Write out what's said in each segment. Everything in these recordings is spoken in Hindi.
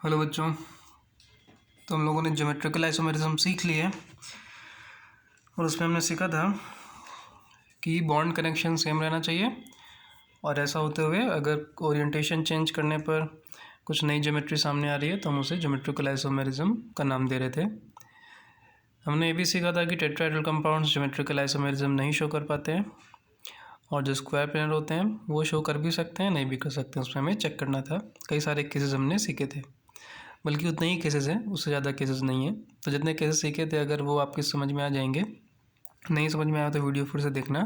हेलो बच्चों। तो हम लोगों ने ज्योमेट्रिकल आइसोमेरिज्म सीख ली है और उसमें हमने सीखा था कि बॉन्ड कनेक्शन सेम रहना चाहिए और ऐसा होते हुए अगर ओरिएंटेशन चेंज करने पर कुछ नई ज्योमेट्री सामने आ रही है तो हम उसे ज्योमेट्रिकल आइसोमेरिज्म का नाम दे रहे थे। हमने ये भी सीखा था कि टेट्राहेड्रल कंपाउंड्स ज्योमेट्रिकल आइसोमेरिज्म नहीं शो कर पाते हैं और जो स्क्वायर प्लेनर होते हैं वो शो कर भी सकते हैं, नहीं भी कर सकते हैं। उसमें हमें चेक करना था। कई सारे केसेस हमने सीखे थे, बल्कि उतने ही केसेस हैं, उससे ज़्यादा केसेस नहीं है। तो जितने केसेस सीखे थे अगर वो आपके समझ में आ जाएंगे, नहीं समझ में आया तो वीडियो फिर से देखना।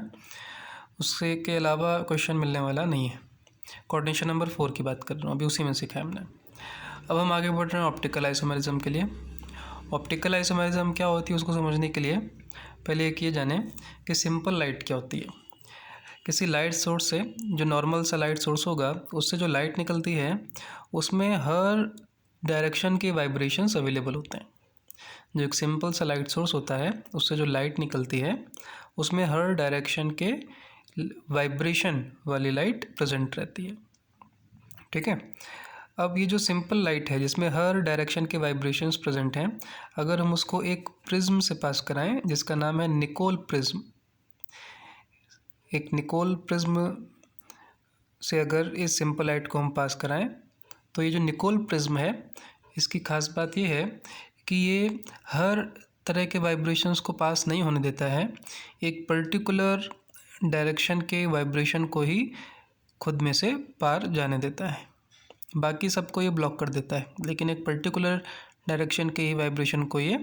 उससे के अलावा क्वेश्चन मिलने वाला नहीं है। कोऑर्डिनेशन नंबर 4 की बात कर रहा हूँ, अभी उसी में सीखा है हमने। अब हम आगे बढ़ रहे हैं ऑप्टिकल आइसोमेरिज्म के लिए। ऑप्टिकल आइसोमेरिज्म क्या होती है उसको समझने के लिए पहले एक ये जाने कि सिंपल लाइट क्या होती है। किसी लाइट सोर्स से, जो नॉर्मल सा लाइट सोर्स होगा, उससे जो लाइट निकलती है उसमें हर डायरेक्शन के वाइब्रेशंस अवेलेबल होते हैं। जो एक सिंपल सा लाइट सोर्स होता है उससे जो लाइट निकलती है उसमें हर डायरेक्शन के वाइब्रेशन वाली लाइट प्रेजेंट रहती है। ठीक है। अब ये जो सिंपल लाइट है जिसमें हर डायरेक्शन के वाइब्रेशंस प्रेजेंट हैं, अगर हम उसको एक प्रिज्म से पास कराएं जिसका नाम है निकोल प्रिज्म, एक निकोल प्रिज्म से अगर इस सिंपल लाइट को हम पास कराएं तो ये जो निकोल प्रिज्म है इसकी खास बात ये है कि ये हर तरह के वाइब्रेशंस को पास नहीं होने देता है, एक पर्टिकुलर डायरेक्शन के वाइब्रेशन को ही खुद में से पार जाने देता है। बाकी सबको ये ब्लॉक कर देता है, लेकिन एक पर्टिकुलर डायरेक्शन के ही वाइब्रेशन को ये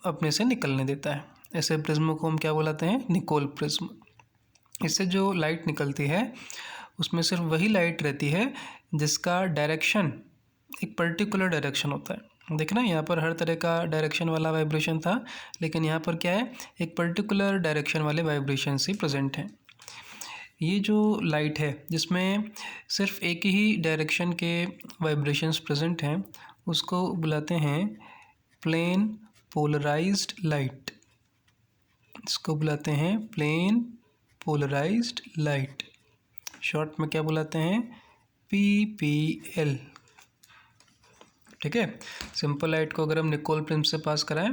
अपने से निकलने देता है। ऐसे प्रिज्म को हम क्या बुलाते हैं? Nicol prism. इससे जो लाइट निकलती है उसमें सिर्फ वही लाइट रहती है जिसका डायरेक्शन एक पर्टिकुलर डायरेक्शन होता है। देखना यहाँ पर हर तरह का डायरेक्शन वाला वाइब्रेशन था, लेकिन यहाँ पर क्या है, एक पर्टिकुलर डायरेक्शन वाले वाइब्रेशन ही प्रेजेंट हैं। ये जो लाइट है जिसमें सिर्फ एक ही डायरेक्शन के वाइब्रेशंस प्रेजेंट हैं उसको बुलाते हैं प्लेन पोलराइज्ड लाइट। इसको बुलाते हैं प्लेन पोलराइज्ड लाइट। शॉर्ट में क्या बुलाते हैं? PPL। ठीक है। सिंपल लाइट को अगर हम निकोल प्रिज्म से पास कराएं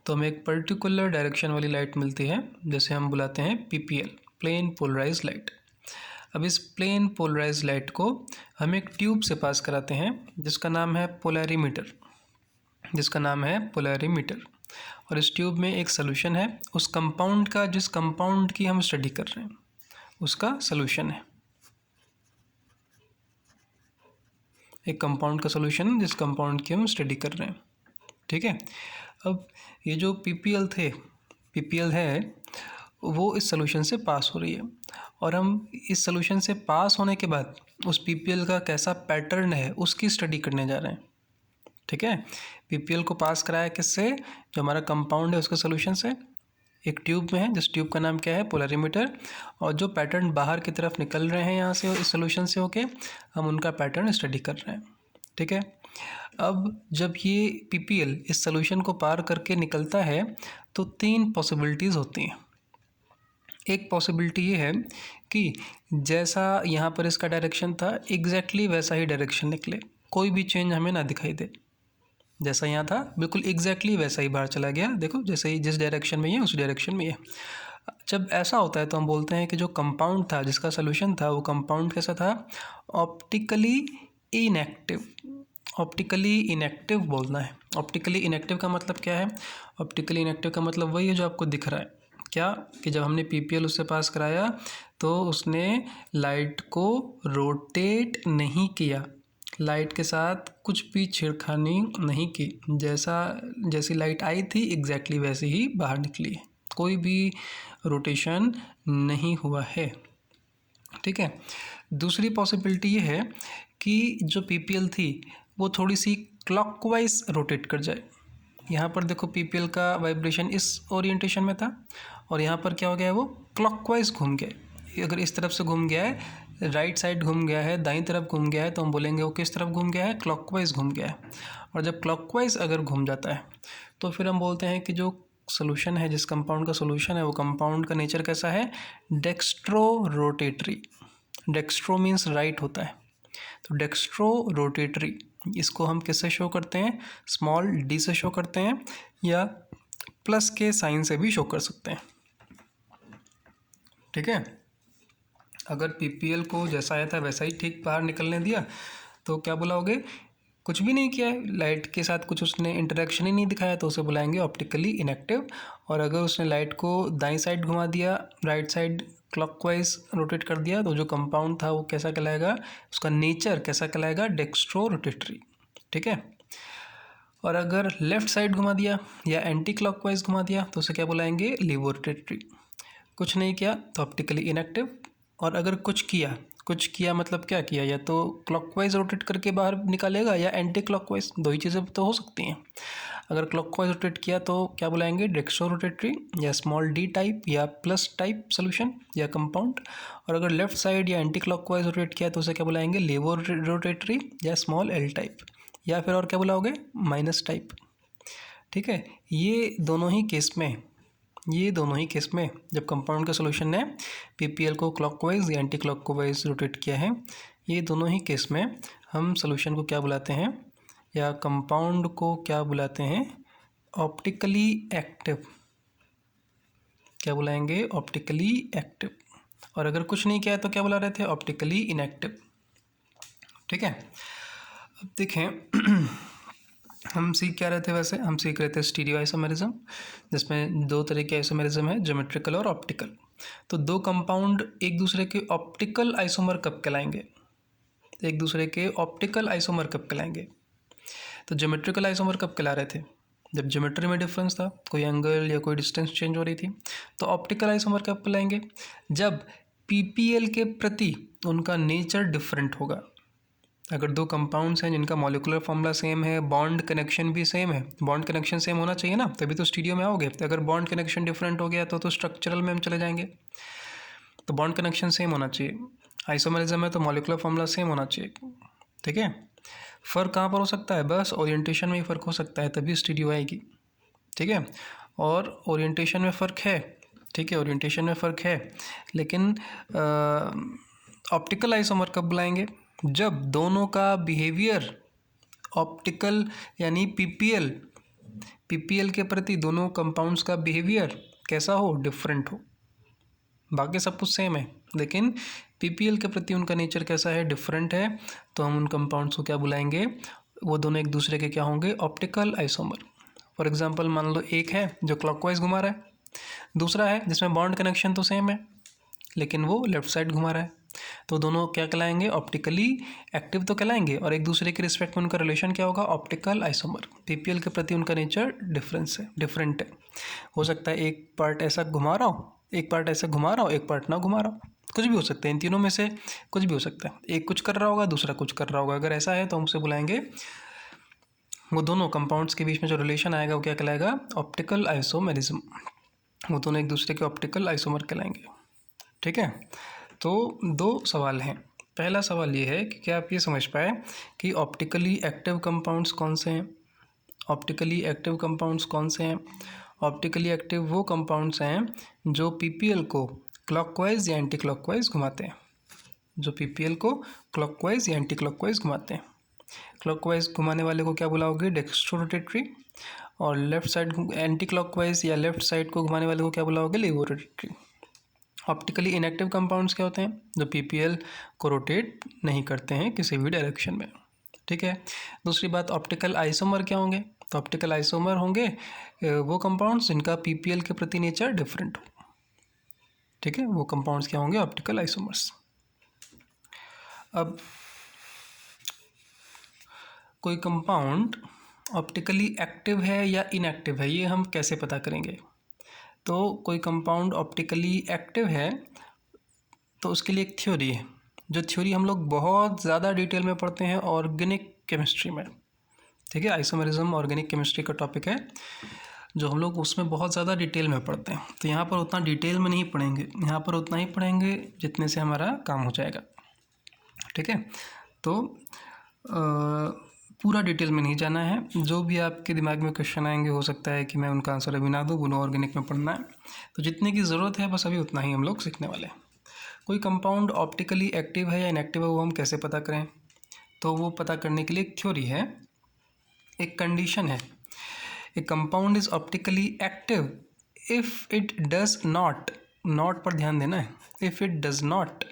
तो हमें एक पर्टिकुलर डायरेक्शन वाली लाइट मिलती है, जैसे हम बुलाते हैं PPL, प्लेन पोलराइज्ड लाइट। अब इस प्लेन पोलराइज्ड लाइट को हम एक ट्यूब से पास कराते हैं जिसका नाम है पोलैरीमीटर, और इस ट्यूब में एक सोल्यूशन है उस कंपाउंड का, जिस कंपाउंड की हम स्टडी कर रहे हैं उसका सोल्यूशन है। एक कंपाउंड का सोल्यूशन जिस कंपाउंड की हम स्टडी कर रहे हैं। ठीक है। अब ये जो PPL है वो इस सोल्यूशन से पास हो रही है और हम इस सोल्यूशन से पास होने के बाद उस PPL का कैसा पैटर्न है उसकी स्टडी करने जा रहे हैं। ठीक है। PPL को पास कराया किससे? जो हमारा कंपाउंड है उसके सोल्यूशन से, एक ट्यूब में है जिस ट्यूब का नाम क्या है? पोलैरीमीटर। और जो पैटर्न बाहर की तरफ निकल रहे हैं यहाँ से इस सोल्यूशन से होके, हम उनका पैटर्न स्टडी कर रहे हैं। ठीक है। अब जब ये PPL इस सोल्यूशन को पार करके निकलता है तो 3 पॉसिबिलिटीज़ होती हैं। एक पॉसिबिलिटी ये है कि जैसा यहाँ पर इसका डायरेक्शन था एग्जैक्टली वैसा ही डायरेक्शन निकले, कोई भी चेंज हमें ना दिखाई दे। जैसा यहाँ था बिल्कुल एग्जैक्टली वैसा ही बाहर चला गया। देखो जैसे ही जिस डायरेक्शन में ये उस डायरेक्शन में ये। जब ऐसा होता है तो हम बोलते हैं कि जो कंपाउंड था जिसका सोल्यूशन था वो कंपाउंड कैसा था? ऑप्टिकली इनएक्टिव बोलना है। ऑप्टिकली इनएक्टिव का मतलब क्या है? ऑप्टिकली इनएक्टिव का मतलब वही है जो आपको दिख रहा है। क्या? कि जब हमने PPL उससे पास कराया तो उसने लाइट को रोटेट नहीं किया, लाइट के साथ कुछ भी छेड़खानी नहीं की, जैसी लाइट आई थी एग्जैक्टली वैसे ही बाहर निकली है, कोई भी रोटेशन नहीं हुआ है। ठीक है। दूसरी पॉसिबिलिटी ये है कि जो PPL थी वो थोड़ी सी क्लॉकवाइज रोटेट कर जाए। यहाँ पर देखो PPL का वाइब्रेशन इस ओरिएंटेशन में था और यहाँ पर क्या हो गया है, वो क्लॉकवाइज घूम गया। अगर इस तरफ से घूम गया है, राइट साइड घूम गया है, दाईं तरफ घूम गया है, तो हम बोलेंगे वो किस तरफ घूम गया है? क्लॉकवाइज घूम गया है। और जब क्लॉकवाइज अगर घूम जाता है तो फिर हम बोलते हैं कि जो सोल्यूशन है, जिस कंपाउंड का सोल्यूशन है, वो कंपाउंड का नेचर कैसा है? Dextro rotatory. Dextro means right होता है, तो डेक्स्ट्रो रोटेटरी, इसको हम किससे शो करते हैं, स्मॉल डी से शो करते हैं या प्लस के साइन से भी शो कर सकते हैं। ठीक है, अगर पीपीएल को जैसा आया था वैसा ही ठीक बाहर निकलने दिया तो क्या बुलाओगे, कुछ भी नहीं किया है, लाइट के साथ कुछ उसने इंटरेक्शन ही नहीं दिखाया तो उसे बुलाएंगे ऑप्टिकली इनएक्टिव। और अगर उसने लाइट को दाईं साइड घुमा दिया, राइट साइड क्लॉकवाइज रोटेट कर दिया, तो जो कंपाउंड था वो कैसा कहलाएगा, उसका नेचर कैसा कहलाएगा, डेक्स्ट्रो रोटेटरी। ठीक है, और अगर लेफ़्ट साइड घुमा दिया या एंटी क्लॉकवाइज घुमा दिया तो उसे क्या बुलाएंगे, लीवो रोटेटरी। कुछ नहीं किया तो ऑप्टिकली इनएक्टिव। और अगर कुछ किया मतलब क्या किया, या तो क्लॉकवाइज रोटेट करके बाहर निकालेगा या एंटी क्लॉकवाइज, दो ही चीज़ें तो हो सकती हैं। अगर क्लॉकवाइज रोटेट किया तो क्या बुलाएंगे, डेक्स्ट्रो रोटेटरी या स्मॉल डी टाइप या प्लस टाइप सोल्यूशन या कंपाउंड। और अगर लेफ्ट साइड या एंटी क्लॉकवाइज रोटेट किया तो उसे क्या बुलाएंगे, लीवो रोटेटरी या स्मॉल एल टाइप, या फिर और क्या बुलाओगे, माइनस टाइप। ठीक है, ये दोनों ही केस में जब कंपाउंड का सोल्यूशन ने पीपीएल को क्लॉकवाइज या एंटी क्लॉकवाइज रोटेट किया है, ये दोनों ही केस में हम सोल्यूशन को क्या बुलाते हैं, या कंपाउंड को क्या बुलाते हैं, ऑप्टिकली एक्टिव। क्या बुलाएंगे, ऑप्टिकली एक्टिव। और अगर कुछ नहीं किया तो क्या बुला रहे थे, ऑप्टिकली इनएक्टिव। ठीक है, अब देखें हम सीख क्या रहे थे, वैसे हम सीख रहे थे स्टीरियो आइसोमेरिज्म, जिसमें दो तरह के आइसोमेरिज्म है, ज्योमेट्रिकल और ऑप्टिकल। तो दो कंपाउंड एक दूसरे के ऑप्टिकल आइसोमर कब कहलाएंगे, एक दूसरे के ऑप्टिकल आइसोमर कब कहलाएंगे। तो ज्योमेट्रिकल आइसोमर कब कहला रहे थे, जब ज्योमेट्री में डिफरेंस था, कोई एंगल या कोई डिस्टेंस चेंज हो रही थी। तो ऑप्टिकल आइसोमर कब कहलाएंगे, जब पीपीएल के प्रति उनका नेचर डिफरेंट होगा। अगर दो कंपाउंड्स हैं जिनका मॉलिकुलर फॉर्मूला सेम है, बॉन्ड कनेक्शन भी सेम है, बॉन्ड कनेक्शन सेम होना चाहिए ना, तभी तो स्टीरियो में आओगे। अगर बॉन्ड कनेक्शन डिफरेंट हो गया तो स्ट्रक्चरल में हम चले जाएंगे। तो बॉन्ड कनेक्शन सेम होना चाहिए, आइसोमेरिज्म है तो मॉलिकुलर फॉर्मूला सेम होना चाहिए। ठीक है, फ़र्क कहाँ पर हो सकता है, बस ओरिएंटेशन में ही फ़र्क हो सकता है, तभी स्टीरियो आएगी। ठीक है, और ओरिएंटेशन में फ़र्क है, ठीक है, ओरिएंटेशन में फ़र्क है, लेकिन ऑप्टिकल आइसोमर कब बुलाएंगे, जब दोनों का बिहेवियर ऑप्टिकल यानी पीपीएल के प्रति दोनों कंपाउंड्स का बिहेवियर कैसा हो, डिफरेंट हो। बाकी सब कुछ सेम है, लेकिन पीपीएल के प्रति उनका नेचर कैसा है, डिफरेंट है। तो हम उन कंपाउंड्स को क्या बुलाएंगे, वो दोनों एक दूसरे के क्या होंगे, ऑप्टिकल आइसोमर। फॉर एग्जांपल मान लो एक है जो क्लॉकवाइज घुमा रहा है, दूसरा है जिसमें बॉन्ड कनेक्शन तो सेम है लेकिन वो लेफ्ट साइड घुमा रहा है, तो दोनों क्या कहलाएंगे, ऑप्टिकली एक्टिव तो कहलाएंगे, और एक दूसरे के रिस्पेक्ट में उनका रिलेशन क्या होगा, ऑप्टिकल आइसोमर। पीपीएल के प्रति उनका नेचर डिफरेंट है। हो सकता है एक पार्ट ऐसा घुमा रहा हो, एक पार्ट ऐसा घुमा रहा हो, एक पार्ट ना घुमा रहा हो, कुछ भी हो सकता है, इन तीनों में से कुछ भी हो सकता है। एक कुछ कर रहा होगा, दूसरा कुछ कर रहा होगा। अगर ऐसा है तो हम उसे बुलाएंगे, वो दोनों कंपाउंड्स के बीच में जो रिलेशन आएगा वो क्या कहलाएगा, ऑप्टिकल आइसोमेरिज्म। वो दोनों एक दूसरे के ऑप्टिकल आइसोमर कहलाएंगे। ठीक है, तो दो सवाल हैं। पहला सवाल ये है कि क्या आप ये समझ पाए कि ऑप्टिकली एक्टिव कंपाउंड्स कौन से हैं। ऑप्टिकली एक्टिव कंपाउंड्स कौन से हैं, ऑप्टिकली एक्टिव वो कंपाउंड्स हैं जो पीपीएल को क्लॉकवाइज या एंटी क्लॉकवाइज घुमाते हैं, जो पीपीएल को क्लॉकवाइज या एंटी क्लॉकवाइज घुमाते हैं। क्लॉकवाइज घुमाने वाले को क्या बुलाओगे, डेक्स्ट्रो रोटेटरी, और लेफ्ट साइड एंटी क्लॉकवाइज या लेफ्ट साइड को घुमाने वाले को क्या बुलाओगे, laevo rotatory. Optically inactive compounds क्या होते हैं, जो पीपीएल को रोटेट नहीं करते हैं किसी भी डायरेक्शन में। ठीक है, दूसरी बात, ऑप्टिकल आइसोमर क्या होंगे, तो ऑप्टिकल आइसोमर होंगे वो कंपाउंड्स जिनका पीपीएल के प्रति नेचर डिफरेंट हो। ठीक है, वो कंपाउंड्स क्या होंगे, ऑप्टिकल आइसोमर्स। अब कोई कंपाउंड ऑप्टिकली एक्टिव है या इनएक्टिव है, ये हम कैसे पता करेंगे। तो कोई कंपाउंड ऑप्टिकली एक्टिव है तो उसके लिए एक थ्योरी है, जो थ्योरी हम लोग बहुत ज़्यादा डिटेल में पढ़ते हैं ऑर्गेनिक केमिस्ट्री में। ठीक है, आइसोमेरिज्म ऑर्गेनिक केमिस्ट्री का टॉपिक है जो हम लोग उसमें बहुत ज़्यादा डिटेल में पढ़ते हैं। तो यहाँ पर उतना डिटेल में नहीं पढ़ेंगे, यहाँ पर उतना ही पढ़ेंगे जितने से हमारा काम हो जाएगा। ठीक है, तो पूरा डिटेल में नहीं जाना है। जो भी आपके दिमाग में क्वेश्चन आएंगे, हो सकता है कि मैं उनका आंसर अभी ना दूँ, बोलो ऑर्गेनिक में पढ़ना है, तो जितने की ज़रूरत है बस अभी उतना ही हम लोग सीखने वाले हैं। कोई कंपाउंड ऑप्टिकली एक्टिव है या इनएक्टिव है वो हम कैसे पता करें। तो वो पता करने के लिए एक थ्योरी है, एक कंडीशन है। ए compound is optically active if it does not, not पर ध्यान देना है, if it does not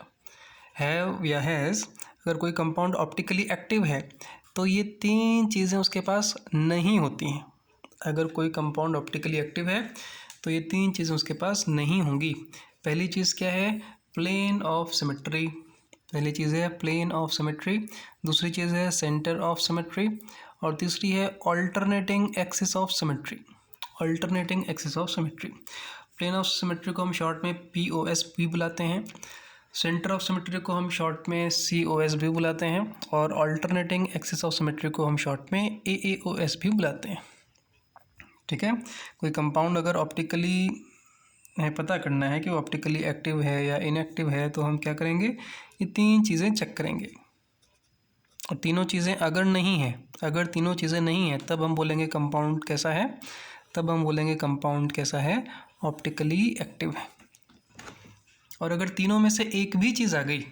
have या हैज़, अगर कोई कंपाउंड ऑप्टिकली एक्टिव है तो ये 3 चीज़ें उसके पास नहीं होती हैं। अगर कोई कंपाउंड ऑप्टिकली एक्टिव है तो ये 3 चीज़ें उसके पास नहीं होंगी। पहली चीज़ क्या है? प्लेन ऑफ सिमेट्री, पहली चीज़ है प्लेन ऑफ सिमेट्री, दूसरी चीज़ है सेंटर ऑफ सिमेट्री, और तीसरी है alternating axis of symmetry, alternating axis of symmetry. Plane of symmetry को हम शॉर्ट में POS भी बुलाते हैं, सेंटर ऑफ सिमेट्री को हम शॉर्ट में COS भी बुलाते हैं, और ऑल्टरनेटिंग एक्सिस ऑफ सिमेट्री को हम शॉर्ट में AAOS भी बुलाते हैं। ठीक है, कोई कंपाउंड अगर ऑप्टिकली पता करना है कि वो ऑप्टिकली एक्टिव है या इनएक्टिव है तो हम क्या करेंगे? ये 3 चीज़ें चेक करेंगे, और तीनों चीज़ें अगर नहीं है, अगर तीनों चीज़ें नहीं हैं तब हम बोलेंगे कंपाउंड कैसा है, तब हम बोलेंगे कंपाउंड कैसा है? ऑप्टिकली एक्टिव है। और अगर तीनों में से एक भी चीज़ आ गई,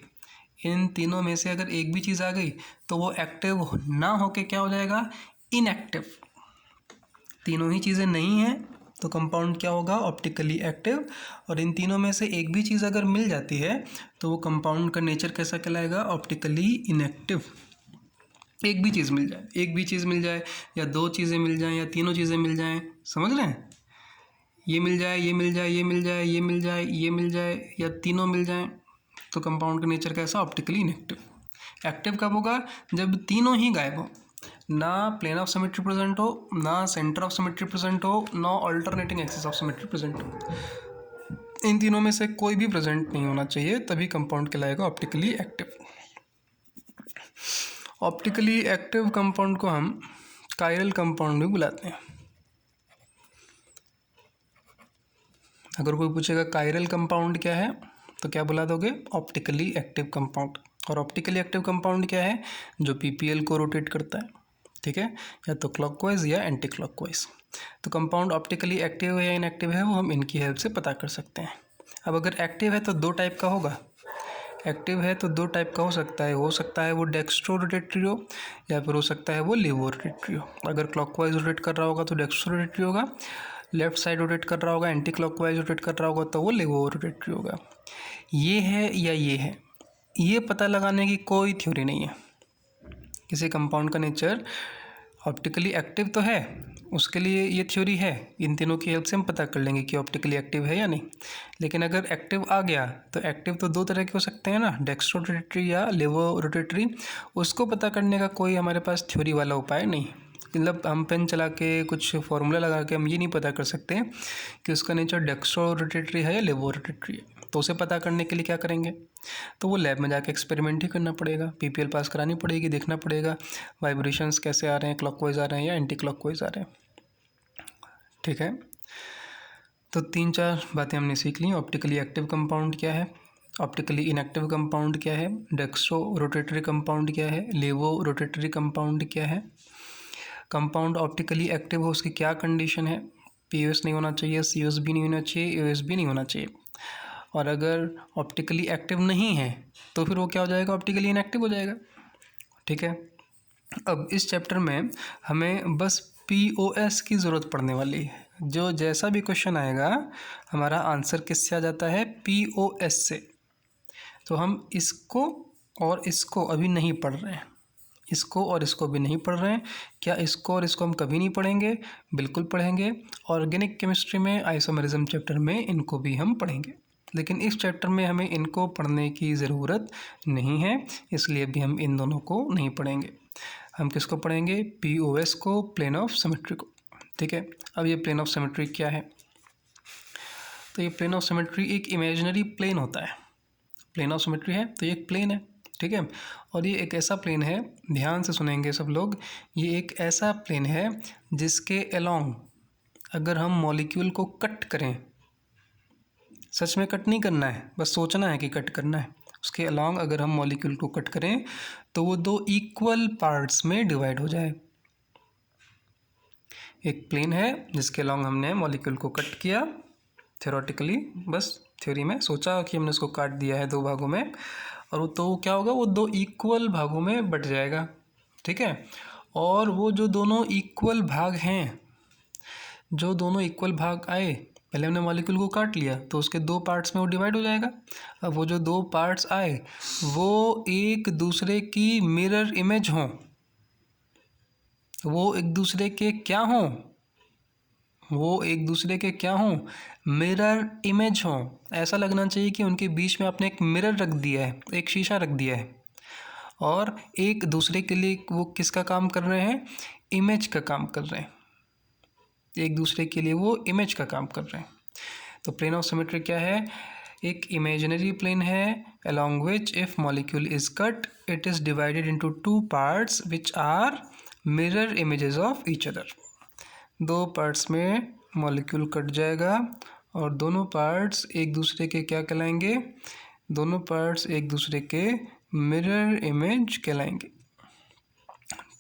इन तीनों में से अगर एक भी चीज़ आ गई तो वो एक्टिव ना होके क्या हो जाएगा? इनएक्टिव। तीनों ही चीज़ें नहीं हैं तो कंपाउंड क्या होगा? Optically active. और इन तीनों में से एक भी चीज़ अगर मिल जाती है तो वो कंपाउंड का नेचर कैसा कहलाएगा? Optically inactive. एक भी चीज़ मिल जाए, एक भी चीज़ मिल जाए, या 2 चीज़ें मिल जाएं, या तीनों चीज़ें मिल जाएं, समझ रहे हैं? ये मिल जाए, ये मिल जाए, ये मिल जाए, ये मिल जाए, ये मिल जाए, या तीनों मिल जाएं, तो कंपाउंड का नेचर कैसा? Optically inactive. एक्टिव कब होगा? जब तीनों ही गायब हो, ना प्लेन ऑफ सिमेट्री प्रेजेंट हो, ना सेंटर ऑफ सिमेट्री प्रेजेंट हो, ना alternating axis of symmetry present हो। इन तीनों में से कोई भी प्रेजेंट नहीं होना चाहिए, तभी कंपाउंड कहलाएगा optically active. Optically active compound को हम कायरल कंपाउंड भी बुलाते हैं। अगर कोई पूछेगा कायरल कंपाउंड क्या है तो क्या बुला दोगे? Optically active compound. और ऑप्टिकली एक्टिव कंपाउंड क्या है? जो PPL को रोटेट करता है, ठीक है, या तो क्लॉकवाइज या एंटी क्लॉकवाइज। तो कंपाउंड ऑप्टिकली एक्टिव है या इनएक्टिव है वो हम इनकी हेल्प से पता कर सकते हैं। अब अगर एक्टिव है तो 2 टाइप का होगा, एक्टिव है तो 2 टाइप का हो सकता है वो डेक्स्ट्रो रोटेटरी हो, या फिर हो सकता है वो लेवो रोटेटरी हो। अगर क्लॉकवाइज रोटेट कर रहा होगा तो डेक्स्ट्रो रोटेटरी होगा, लेफ्ट साइड रोटेट कर रहा होगा, एंटी क्लॉकवाइज रोटेट कर रहा होगा तो वो लेवो रोटेटरी होगा। ये है या ये है, ये पता लगाने की कोई थ्योरी नहीं है। किसी कंपाउंड का नेचर ऑप्टिकली एक्टिव तो है, उसके लिए ये थ्योरी है, इन तीनों की हेल्प से हम पता कर लेंगे कि ऑप्टिकली एक्टिव है या नहीं। लेकिन अगर एक्टिव आ गया तो एक्टिव तो 2 तरह के हो सकते हैं ना, डेक्स्ट्रो रोटेटरी या लेवो रोटेटरी। उसको पता करने का कोई हमारे पास थ्योरी वाला उपाय नहीं, मतलब हम पेन चला के कुछ फॉर्मूला लगा के हम ये नहीं पता कर सकते कि उसका नेचर डेक्स्ट्रो रोटेटरी है या लेवो रोटेटरी है। तो उसे पता करने के लिए क्या करेंगे? तो वो लैब में जाके एक्सपेरिमेंट ही करना पड़ेगा, PPL पास करानी पड़ेगी, देखना पड़ेगा वाइब्रेशंस कैसे आ रहे हैं, क्लॉकवाइज आ रहे हैं या एंटी क्लॉकवाइज आ रहे हैं। ठीक है, तो 3-4 बातें हमने सीख ली। ऑप्टिकली एक्टिव कंपाउंड क्या है, ऑप्टिकली इनएक्टिव कंपाउंड क्या है, डेक्स्ट्रो रोटेटरी कंपाउंड क्या है, लेवो रोटेटरी कंपाउंड क्या है। कंपाउंड ऑप्टिकली एक्टिव हो उसकी क्या कंडीशन है? POS नहीं होना चाहिए, COS भी नहीं होना चाहिए, AOS भी नहीं होना चाहिए। और अगर ऑप्टिकली एक्टिव नहीं है तो फिर वो क्या हो जाएगा? ऑप्टिकली इनएक्टिव हो जाएगा। ठीक है, अब इस चैप्टर में हमें बस POS की ज़रूरत पड़ने वाली है। जो जैसा भी क्वेश्चन आएगा हमारा आंसर किससे आ जाता है? POS से। तो हम इसको और इसको अभी नहीं पढ़ रहे हैं, इसको और इसको भी नहीं पढ़ रहे हैं। क्या इसको और इसको हम कभी नहीं पढ़ेंगे? बिल्कुल पढ़ेंगे। ऑर्गेनिक केमिस्ट्री में आइसोमेरिज्म चैप्टर में इनको भी हम पढ़ेंगे, लेकिन इस चैप्टर में हमें इनको पढ़ने की ज़रूरत नहीं है, इसलिए भी हम इन दोनों को नहीं पढ़ेंगे। हम किसको पढ़ेंगे? POS को, प्लेन ऑफ सिमेट्री को। ठीक है, अब ये प्लेन ऑफ सिमेट्री क्या है? तो ये प्लेन ऑफ सिमेट्री एक इमेजिनरी प्लेन होता है। प्लेन ऑफ सिमेट्री है तो ये एक प्लेन है, ठीक है, और ये एक ऐसा प्लेन है, ध्यान से सुनेंगे सब लोग, ये एक ऐसा प्लेन है जिसके अलोंग अगर हम मॉलिक्यूल को कट करें, सच में कट नहीं करना है, बस सोचना है कि कट करना है, उसके अलोंग अगर हम मॉलिक्यूल को कट करें तो वो 2 इक्वल पार्ट्स में डिवाइड हो जाए। एक प्लेन है जिसके अलोंग हमने मॉलिक्यूल को कट किया, थ्योरेटिकली, बस थ्योरी में सोचा कि हमने उसको काट दिया है 2 भागों में, और तो क्या होगा, वो दो इक्वल भागों में बट जाएगा, ठीक है। और वो जो दोनों इक्वल भाग हैं, जो दोनों इक्वल भाग आए, पहले हमने मॉलिक्यूल को काट लिया तो उसके दो पार्ट्स में वो डिवाइड हो जाएगा। अब वो जो दो पार्ट्स आए वो एक दूसरे की मिरर इमेज हों, वो एक दूसरे के क्या हों, वो एक दूसरे के क्या हों, मिरर इमेज हों। ऐसा लगना चाहिए कि उनके बीच में आपने एक मिरर रख दिया है, एक शीशा रख दिया है, और एक दूसरे के लिए वो किसका काम कर रहे हैं, इमेज का काम कर रहे हैं, एक दूसरे के लिए वो इमेज का काम कर रहे हैं। तो प्लेन ऑफ सिमेट्री क्या है, एक इमेजिनरी प्लेन है along which if molecule is cut it is divided into two parts which are mirror images of each other। दो पार्ट्स में मॉलिक्यूल कट जाएगा और दोनों पार्ट्स एक दूसरे के क्या कहलाएंगे, दोनों पार्ट्स एक दूसरे के मिरर इमेज कहलाएंगे,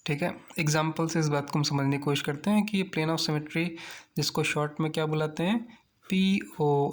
ठीक है। एग्जाम्पल से इस बात को हम समझने की कोशिश करते हैं कि ये प्लेन ऑफ सिमेट्री, जिसको शॉर्ट में क्या बुलाते हैं, PO